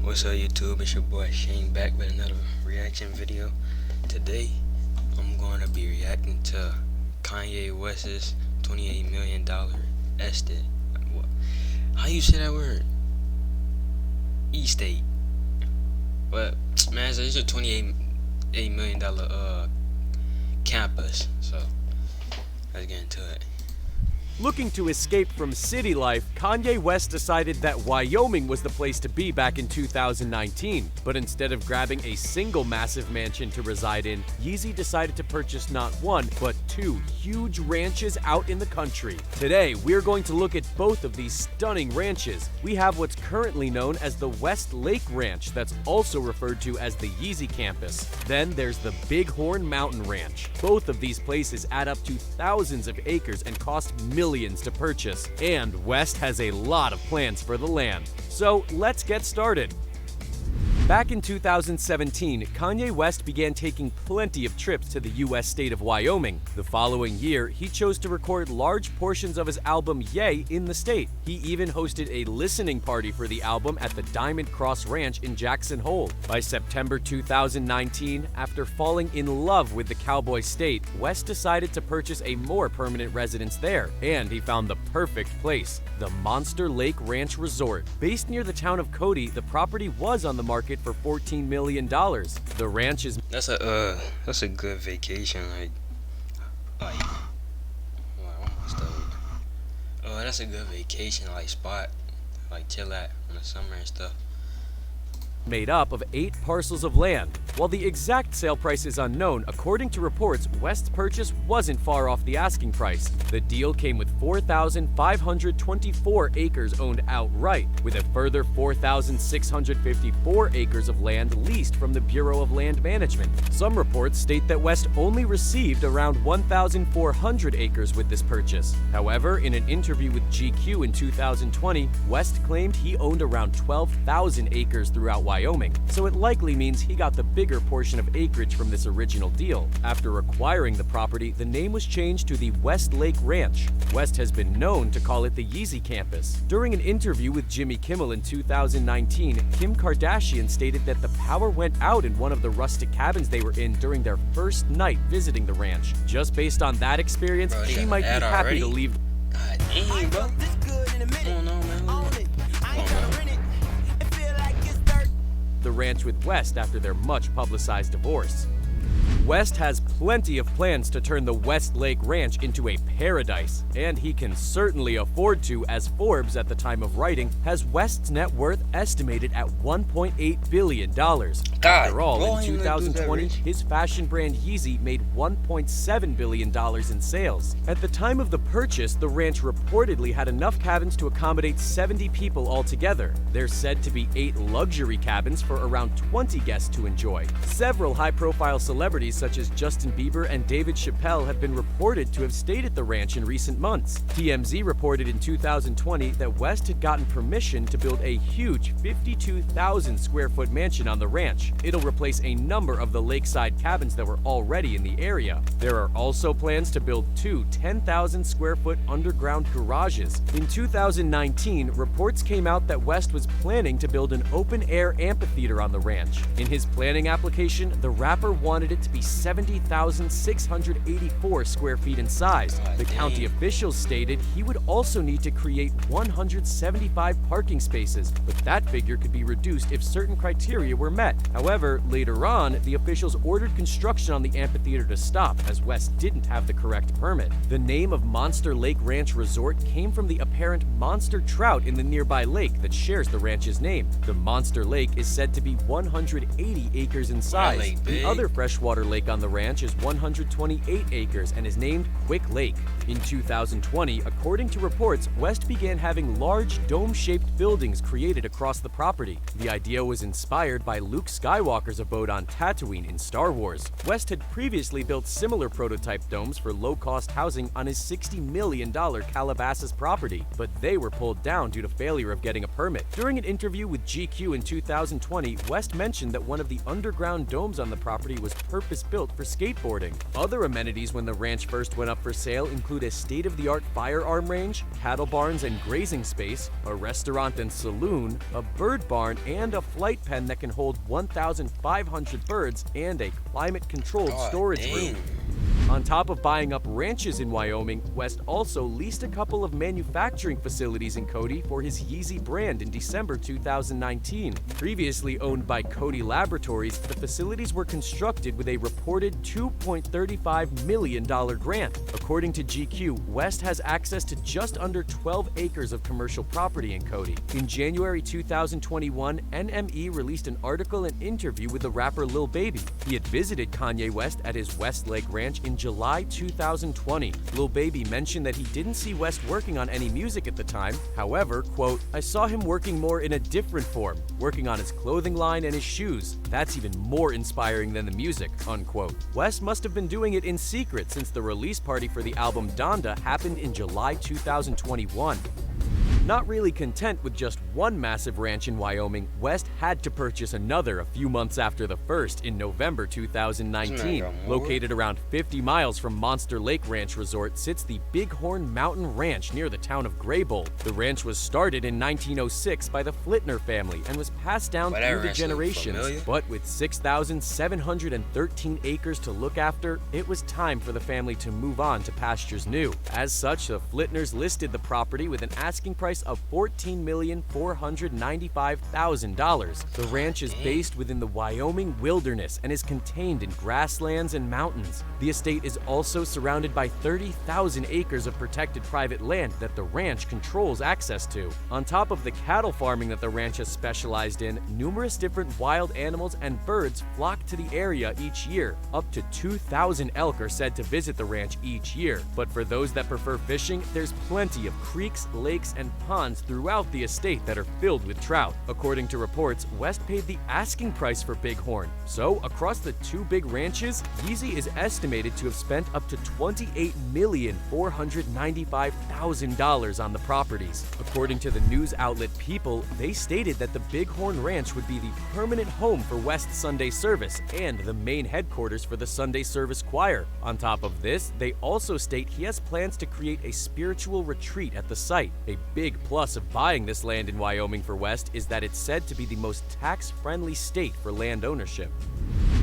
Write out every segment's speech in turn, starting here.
What's up YouTube, it's your boy Shane back with another reaction video. Today, I'm going to be reacting to Kanye West's $28 million estate. How you say that word? Estate. But man, it's a $28 million campus. So let's get into it. Looking to escape from city life, Kanye West decided that Wyoming was the place to be back in 2019. But instead of grabbing a single massive mansion to reside in, Yeezy decided to purchase not one, but two huge ranches out in the country. Today, we're going to look at both of these stunning ranches. We have what's currently known as the West Lake Ranch, that's also referred to as the Yeezy campus. Then there's the Bighorn Mountain Ranch. Both of these places add up to thousands of acres and cost millions to purchase, and West has a lot of plans for the land. So let's get started. Back in 2017, Kanye West began taking plenty of trips to the US state of Wyoming. The following year, he chose to record large portions of his album Ye in the state. He even hosted a listening party for the album at the Diamond Cross Ranch in Jackson Hole. By September 2019, after falling in love with the cowboy state, West decided to purchase a more permanent residence there, and he found the perfect place, the Monster Lake Ranch Resort. Based near the town of Cody, the property was on the market for $14 million. The ranch is That's a good vacation. That's a good vacation spot, chill at in the summer and stuff. made up of 8 parcels of land. While the exact sale price is unknown, according to reports, West's purchase wasn't far off the asking price. The deal came with 4,524 acres owned outright, with a further 4,654 acres of land leased from the Bureau of Land Management. Some reports state that West only received around 1,400 acres with this purchase. However, in an interview with GQ in 2020, West claimed he owned around 12,000 acres throughout Wyoming, so it likely means he got the bigger portion of acreage from this original deal. After acquiring the property, the name was changed to the West Lake Ranch. West has been known to call it the Yeezy campus. During an interview with Jimmy Kimmel in 2019, Kim Kardashian stated that the power went out in one of the rustic cabins they were in during their first night visiting the ranch. Just based on that experience, she might be happy to leave. God dang, bro. The ranch with West after their much publicized divorce. West has plenty of plans to turn the West Lake Ranch into a paradise, and he can certainly afford to, as Forbes, at the time of writing, has West's net worth estimated at $1.8 billion. After all, in 2020, his fashion brand Yeezy made $1.7 billion in sales. At the time of the purchase, the ranch reportedly had enough cabins to accommodate 70 people altogether. There's said to be 8 luxury cabins for around 20 guests to enjoy. Several high-profile celebrities such as Justin Bieber and David Chappelle have been reported to have stayed at the ranch in recent months. TMZ reported in 2020 that West had gotten permission to build a huge 52,000 square foot mansion on the ranch. It'll replace a number of the lakeside cabins that were already in the area. There are also plans to build 2 10,000 square foot underground garages. In 2019, reports came out that West was planning to build an open-air amphitheater on the ranch. In his planning application, the rapper wanted it to be 70,684 square feet in size. The county officials stated he would also need to create 175 parking spaces, but that figure could be reduced if certain criteria were met. However, later on, the officials ordered construction on the amphitheater to stop, as West didn't have the correct permit. The name of Monster Lake Ranch Resort came from the apparent monster trout in the nearby lake that shares the ranch's name. The Monster Lake is said to be 180 acres in size. The other freshwater lake on the ranch is 128 acres and is named Quick Lake. In 2020, according to reports, West began having large dome-shaped buildings created across the property. The idea was inspired by Luke Skywalker's abode on Tatooine in Star Wars. West had previously built similar prototype domes for low-cost housing on his $60 million Calabasas property, but they were pulled down due to failure of getting a permit. During an interview with GQ in 2020, West mentioned that one of the underground domes on the property was purposely purpose-built for skateboarding. Other amenities when the ranch first went up for sale include a state-of-the-art firearm range, cattle barns and grazing space, a restaurant and saloon, a bird barn, and a flight pen that can hold 1,500 birds, and a climate-controlled storage room. On top of buying up ranches in Wyoming, West also leased a couple of manufacturing facilities in Cody for his Yeezy brand in December 2019. Previously owned by Cody Laboratories, the facilities were constructed with a reported $2.35 million grant. According to GQ, West has access to just under 12 acres of commercial property in Cody. In January 2021, NME released an article and interview with the rapper Lil Baby. He had visited Kanye West at his Westlake Ranch in July 2020. Lil Baby mentioned that he didn't see West working on any music at the time. However, quote, "I saw him working more in a different form, working on his clothing line and his shoes. That's even more inspiring than the music," unquote. West must have been doing it in secret since the release party for the album Donda happened in July 2021. Not really content with just one massive ranch in Wyoming, West had to purchase another a few months after the first in November 2019. Located around 50 miles from Monster Lake Ranch Resort sits the Bighorn Mountain Ranch near the town of Greybull. The ranch was started in 1906 by the Flitner family and was passed down through the generations. But with 6,713 acres to look after, it was time for the family to move on to pastures new. As such, the Flitners listed the property with an asking price of $14,495,000. The ranch is based within the Wyoming wilderness and is contained in grasslands and mountains. The estate is also surrounded by 30,000 acres of protected private land that the ranch controls access to. On top of the cattle farming that the ranch has specialized in, numerous different wild animals and birds flock to the area each year. Up to 2,000 elk are said to visit the ranch each year. But for those that prefer fishing, there's plenty of creeks, lakes, and ponds throughout the estate that are filled with trout. According to reports, West paid the asking price for Bighorn. So, across the two big ranches, Yeezy is estimated to have spent up to $28,495,000 on the properties. According to the news outlet People, they stated that the Bighorn Ranch would be the permanent home for West's Sunday service and the main headquarters for the Sunday service choir. On top of this, they also state he has plans to create a spiritual retreat at the site. A big plus of buying this land in Wyoming for West is that it's said to be the most tax-friendly state for land ownership.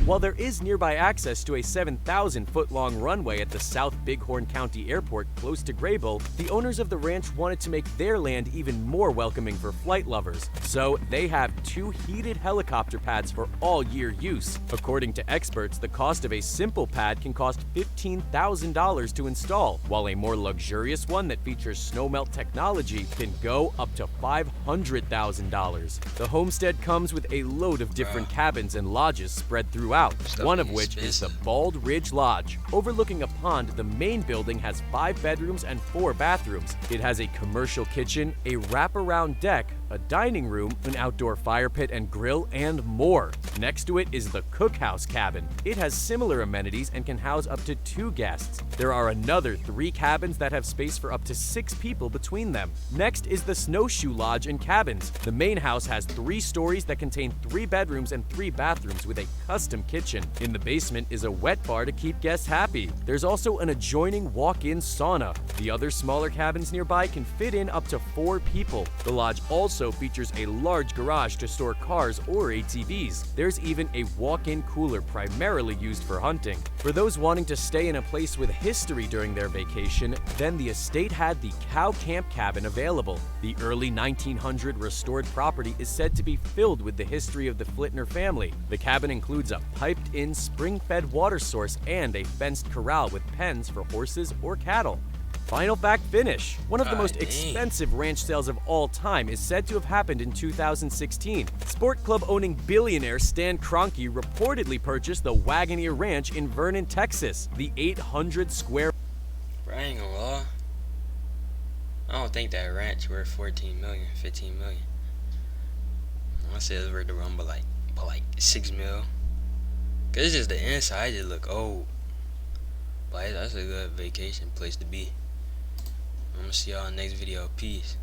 While there is nearby access to a 7,000-foot-long runway at the South Bighorn County Airport close to Greybull, the owners of the ranch wanted to make their land even more welcoming for flight lovers. So they have 2 heated helicopter pads for all-year use. According to experts, the cost of a simple pad can cost $15,000 to install, while a more luxurious one that features snowmelt technology can go up to $500,000. The homestead comes with a load of different cabins and lodges spread throughout, one of which is the Bald Ridge Lodge. Overlooking a pond, the main building has 5 bedrooms and 4 bathrooms. It has a commercial kitchen, a wraparound deck, a dining room, an outdoor fire pit and grill, and more. Next to it is the cookhouse cabin. It has similar amenities and can house up to 2 guests. There are another 3 cabins that have space for up to 6 people between them. Next is the snowshoe lodge and cabins. The main house has 3 stories that contain 3 bedrooms and 3 bathrooms with a custom kitchen. In the basement is a wet bar to keep guests happy. There's also an adjoining walk-in sauna. The other smaller cabins nearby can fit in up to 4 people. The lodge also features a large garage to store cars or ATVs. There's even a walk-in cooler primarily used for hunting. For those wanting to stay in a place with history during their vacation, then the estate had the Cow Camp cabin available. The early 1900 restored property is said to be filled with the history of the Flitner family. The cabin includes a piped-in spring-fed water source and a fenced corral with pens for horses or cattle. Final fact finish. One of the most expensive ranch sales of all time is said to have happened in 2016. Sport club owning billionaire Stan Kroenke reportedly purchased the Wagoneer Ranch in Vernon, Texas. The 800 square. Bro, I ain't gonna lie. I don't think that ranch worth 14 million, 15 million. I say it's worth around but like 6 mil. Cause it's just the inside just look old. But that's a good vacation place to be. I'm gonna see y'all in the next video. Peace.